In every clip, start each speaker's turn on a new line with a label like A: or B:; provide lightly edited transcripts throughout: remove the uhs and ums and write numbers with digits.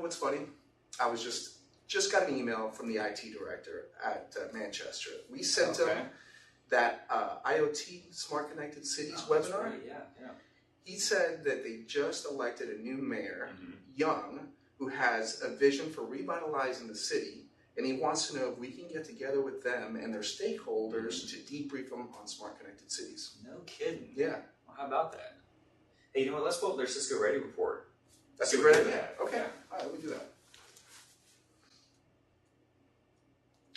A: what's funny? I was just got an email from the IT director at Manchester. We sent him that IoT Smart Connected Cities webinar.
B: Right. Yeah.
A: He said that they just elected a new mayor, young, who has a vision for revitalizing the city, and he wants to know if we can get together with them and their stakeholders to debrief them on Smart Connected Cities.
B: No kidding.
A: Yeah.
B: Well, how about that? Hey, you know what? Let's pull up their Cisco Ready report.
A: That's a great idea. Okay. All right, we do that.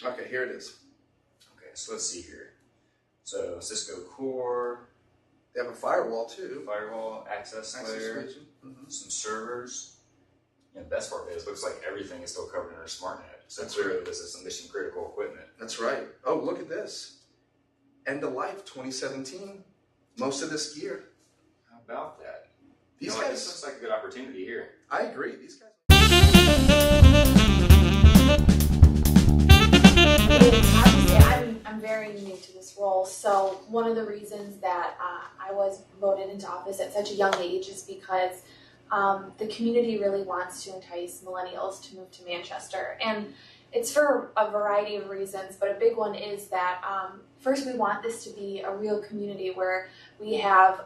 A: Okay, here it is.
B: Okay, so let's see here. So Cisco Core.
A: They have a firewall too.
B: Firewall, access layer, some servers. And the best part is, it looks like everything is still covered under SmartNet. So clearly this is some mission critical equipment.
A: That's right. Oh, look at this. End of life 2017. Most of this gear.
B: How about that?
A: These
B: guys.
A: This
B: looks like a good opportunity here.
A: I agree. These guys.
C: Obviously, I'm very new to this role, so one of the reasons that I was voted into office at such a young age is because the community really wants to entice millennials to move to Manchester, and it's for a variety of reasons, but a big one is that first we want this to be a real community where we have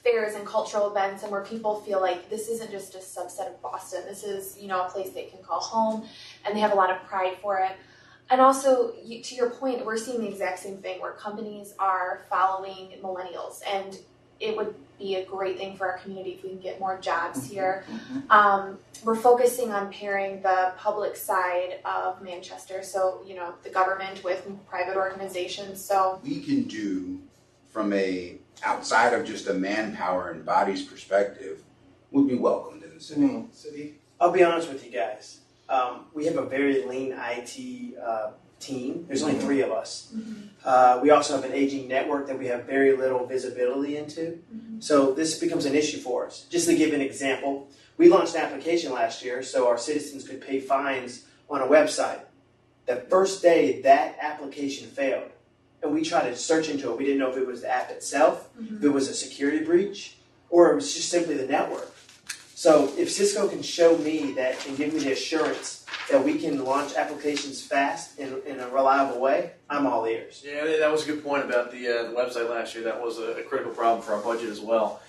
C: fairs and cultural events and where people feel like this isn't just a subset of Boston, this is, you know, a place they can call home, and they have a lot of pride for it. And also, to your point, we're seeing the exact same thing where companies are following millennials, and it would be a great thing for our community if we can get more jobs here. We're focusing on pairing the public side of Manchester, so, you know, the government with private organizations. So
D: we can do from a outside of just a manpower and bodies perspective would be welcomed in the city.
E: I'll be honest with you guys. We have a very lean IT team. There's only 3 of us. We also have an aging network that we have very little visibility into. So this becomes an issue for us. Just to give an example, we launched an application last year so our citizens could pay fines on a website. The first day that application failed, and we tried to search into it. We didn't know if it was the app itself, if it was a security breach, or it was just simply the network. So if Cisco can show me that and give me the assurance that we can launch applications fast in a reliable way, I'm all ears.
F: Yeah, that was a good point about the website last year. That was a critical problem for our budget as well.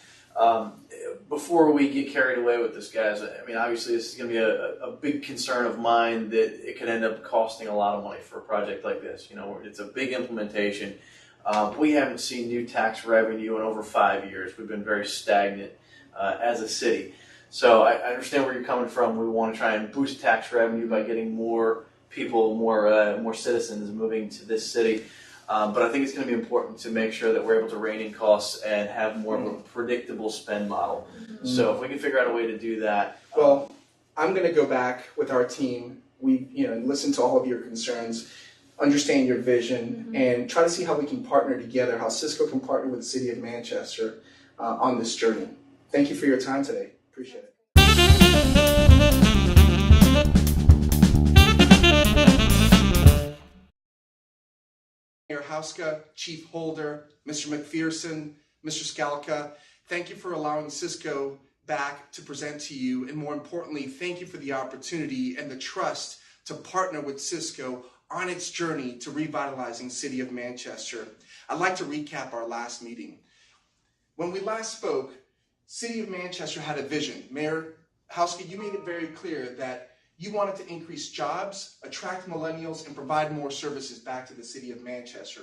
F: Before we get carried away with this, guys, I mean, obviously this is going to be a big concern of mine that it could end up costing a lot of money for a project like this. You know, it's a big implementation. We haven't seen new tax revenue in over 5 years. We've been very stagnant as a city. So I understand where you're coming from. We want to try and boost tax revenue by getting more people, more citizens moving to this city. But I think it's going to be important to make sure that we're able to rein in costs and have more of a predictable spend model. So if we can figure out a way to do that.
A: Well, I'm going to go back with our team. We, listen to all of your concerns, understand your vision, and try to see how we can partner together, how Cisco can partner with the City of Manchester on this journey. Thank you for your time today. Appreciate it. Mayor Hauska, Chief Holder, Mr. McPherson, Mr. Skalka, thank you for allowing Cisco back to present to you, and more importantly, thank you for the opportunity and the trust to partner with Cisco on its journey to revitalizing City of Manchester. I'd like to recap our last meeting. When we last spoke, City of Manchester had a vision. Mayor Hauska, you made it very clear that you wanted to increase jobs, attract millennials, and provide more services back to the City of Manchester.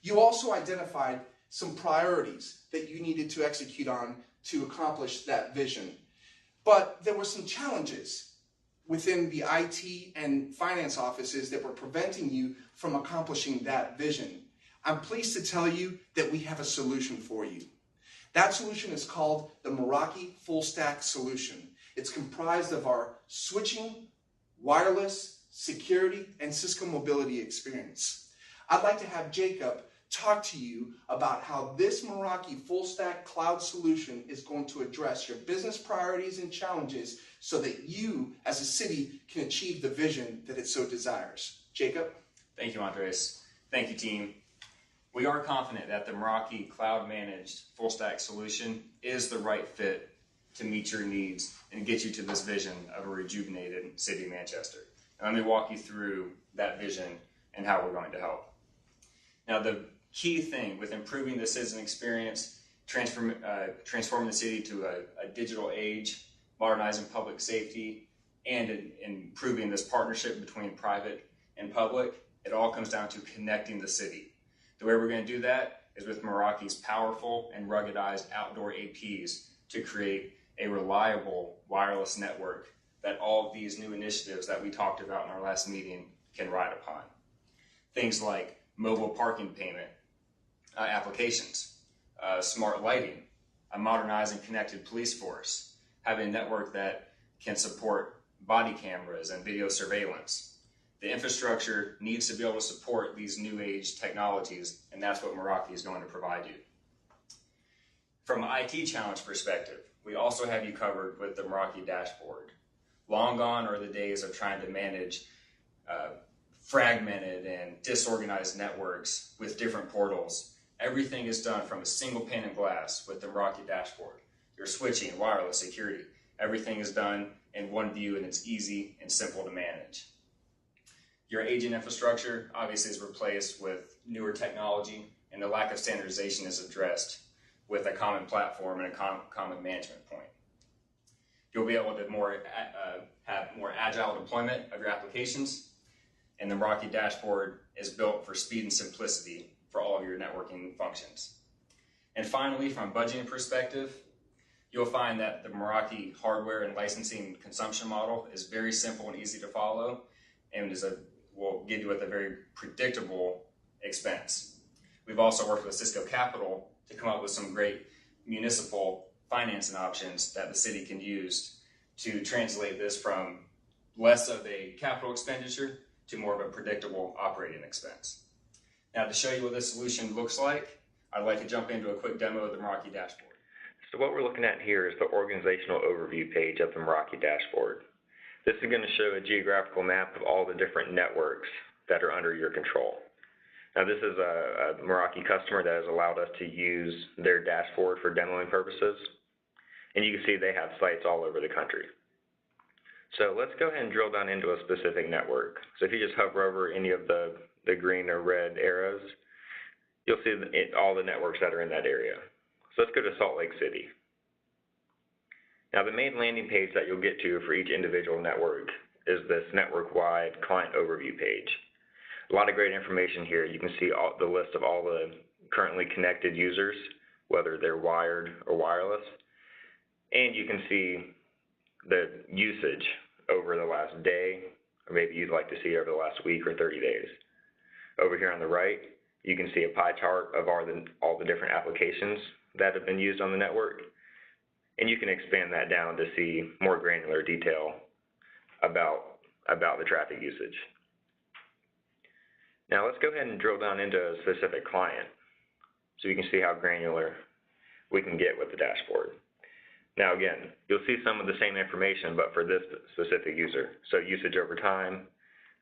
A: You also identified some priorities that you needed to execute on to accomplish that vision. But there were some challenges within the IT and finance offices that were preventing you from accomplishing that vision. I'm pleased to tell you that we have a solution for you. That solution is called the Meraki Full Stack Solution. It's comprised of our switching, wireless, security, and Cisco mobility experience. I'd like to have Jacob talk to you about how this Meraki Full Stack Cloud Solution is going to address your business priorities and challenges so that you, as a city, can achieve the vision that it so desires. Jacob?
G: Thank you, Andres. Thank you, team. We are confident that the Meraki Cloud Managed Full Stack Solution is the right fit to meet your needs and get you to this vision of a rejuvenated city of Manchester. And let me walk you through that vision and how we're going to help. Now, the key thing with improving the citizen experience, transforming the city to a digital age, modernizing public safety, and improving this partnership between private and public, it all comes down to connecting the city. The way we're going to do that is with Meraki's powerful and ruggedized outdoor APs to create a reliable wireless network that all of these new initiatives that we talked about in our last meeting can ride upon. Things like mobile parking payment applications, smart lighting, a modernized and connected police force, having a network that can support body cameras and video surveillance. The infrastructure needs to be able to support these new age technologies, and that's what Meraki is going to provide you. From an IT challenge perspective, we also have you covered with the Meraki dashboard. Long gone are the days of trying to manage fragmented and disorganized networks with different portals. Everything is done from a single pane of glass with the Meraki dashboard. Your switching, wireless, security, everything is done in one view, and it's easy and simple to manage. Your aging infrastructure obviously is replaced with newer technology, and the lack of standardization is addressed with a common platform and a common management point. You'll be able to have more agile deployment of your applications, and the Meraki dashboard is built for speed and simplicity for all of your networking functions. And finally, from a budgeting perspective, you'll find that the Meraki hardware and licensing consumption model is very simple and easy to follow, and will give you with a very predictable expense. We've also worked with Cisco Capital to come up with some great municipal financing options that the city can use to translate this from less of a capital expenditure to more of a predictable operating expense. Now, to show you what this solution looks like, I'd like to jump into a quick demo of the Meraki dashboard.
H: So what we're looking at here is the organizational overview page of the Meraki dashboard. This is going to show a geographical map of all the different networks that are under your control. Now, this is a Meraki customer that has allowed us to use their dashboard for demoing purposes. And you can see they have sites all over the country. So let's go ahead and drill down into a specific network. So if you just hover over any of the green or red arrows, you'll see all the networks that are in that area. So let's go to Salt Lake City. Now, the main landing page that you'll get to for each individual network is this network-wide client overview page. A lot of great information here. You can see the list of all the currently connected users, whether they're wired or wireless. And you can see the usage over the last day, or maybe you'd like to see over the last week or 30 days. Over here on the right, you can see a pie chart of all the different applications that have been used on the network. And you can expand that down to see more granular detail about the traffic usage. Now let's go ahead and drill down into a specific client so you can see how granular we can get with the dashboard. Now again, you'll see some of the same information, but for this specific user. So usage over time,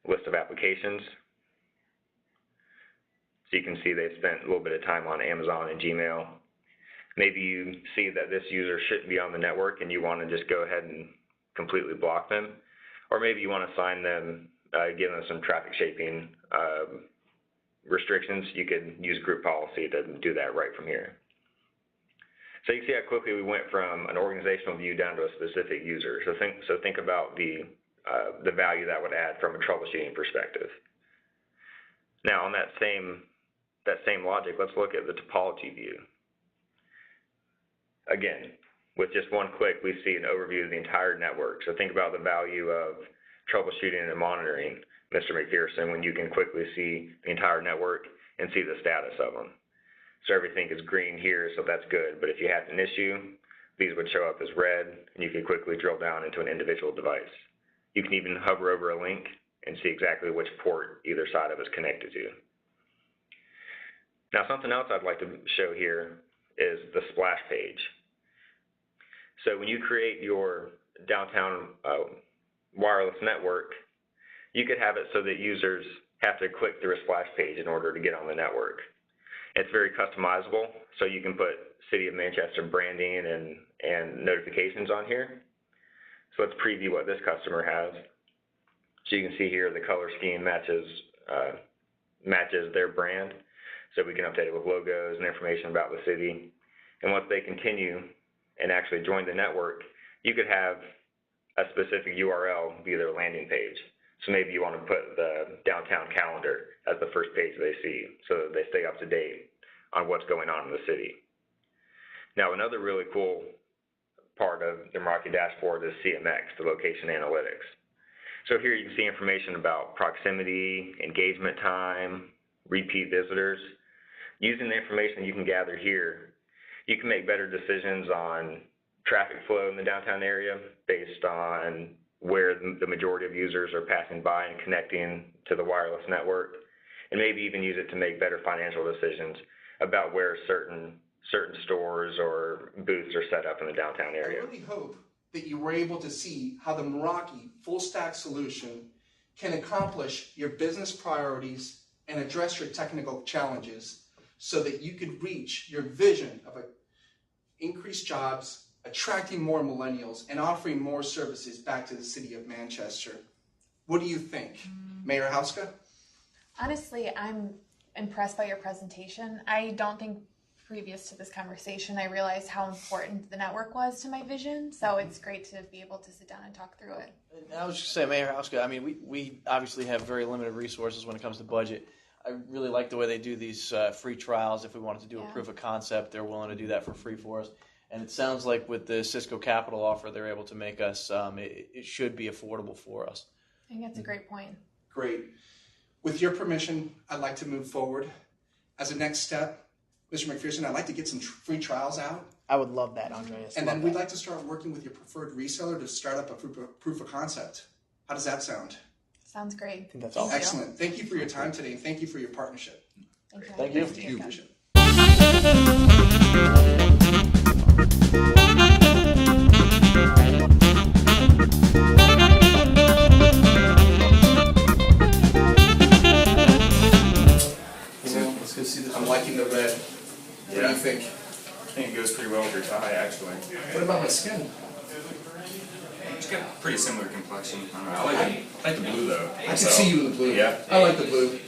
H: list of applications. So you can see they've spent a little bit of time on Amazon and Gmail. Maybe you see that this user shouldn't be on the network and you want to just go ahead and completely block them. Or maybe you want to assign them, give them some traffic shaping restrictions. You could use group policy to do that right from here. So you see how quickly we went from an organizational view down to a specific user. So think about the value that would add from a troubleshooting perspective. Now on that same logic, let's look at the topology view. Again, with just one click, we see an overview of the entire network. So think about the value of troubleshooting and monitoring, Mr. McPherson, when you can quickly see the entire network and see the status of them. So everything is green here, so that's good. But if you had an issue, these would show up as red, and you can quickly drill down into an individual device. You can even hover over a link and see exactly which port either side of it is connected to. Now, something else I'd like to show here is the splash page. So when you create your downtown wireless network, you could have it so that users have to click through a splash page in order to get on the network. It's very customizable, so you can put City of Manchester branding and notifications on here. So let's preview what this customer has. So you can see here the color scheme matches their brand. So we can update it with logos and information about the city. And once they continue and actually join the network, you could have a specific URL be their landing page. So maybe you want to put the downtown calendar as the first page they see so that they stay up to date on what's going on in the city. Now, another really cool part of the Meraki dashboard is CMX, the location analytics. So here you can see information about proximity, engagement time, repeat visitors. Using the information you can gather here, you can make better decisions on traffic flow in the downtown area based on where the majority of users are passing by and connecting to the wireless network, and maybe even use it to make better financial decisions about where certain stores or booths are set up in the downtown area.
A: I really hope that you were able to see how the Meraki full stack solution can accomplish your business priorities and address your technical challenges so that you could reach your vision of increased jobs, attracting more millennials, and offering more services back to the City of Manchester. What do you think, Mayor Hauska?
C: Honestly, I'm impressed by your presentation. I don't think previous to this conversation I realized how important the network was to my vision, so it's great to be able to sit down and talk through it.
F: I was just saying, Mayor Hauska, I mean, we obviously have very limited resources when it comes to budget. I really like the way they do these free trials. If we wanted to do a proof of concept, they're willing to do that for free for us. And it sounds like with the Cisco Capital offer, they're able to make us, it should be affordable for us.
C: I think that's a great point.
A: Great. With your permission, I'd like to move forward. As a next step, Mr. McPherson, I'd like to get some free trials out.
E: I would love that, Andreas.
A: And then we'd like to start working with your preferred reseller to start up a proof of concept. How does that sound?
C: Sounds great.
E: I think that's awesome.
A: Excellent. Thank you for your time today, and thank you for your partnership.
F: Thank you.
A: Thank you.
F: Let's go see the.
A: I'm liking the red. What do you think?
G: I think it goes pretty well with your tie, actually.
A: What about my skin?
G: It's got a pretty similar complexion. I don't know. I like the blue, though.
A: I can see you in the blue.
G: Yeah.
A: I like the blue.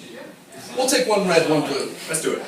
A: We'll take one red, one blue.
G: Let's do it.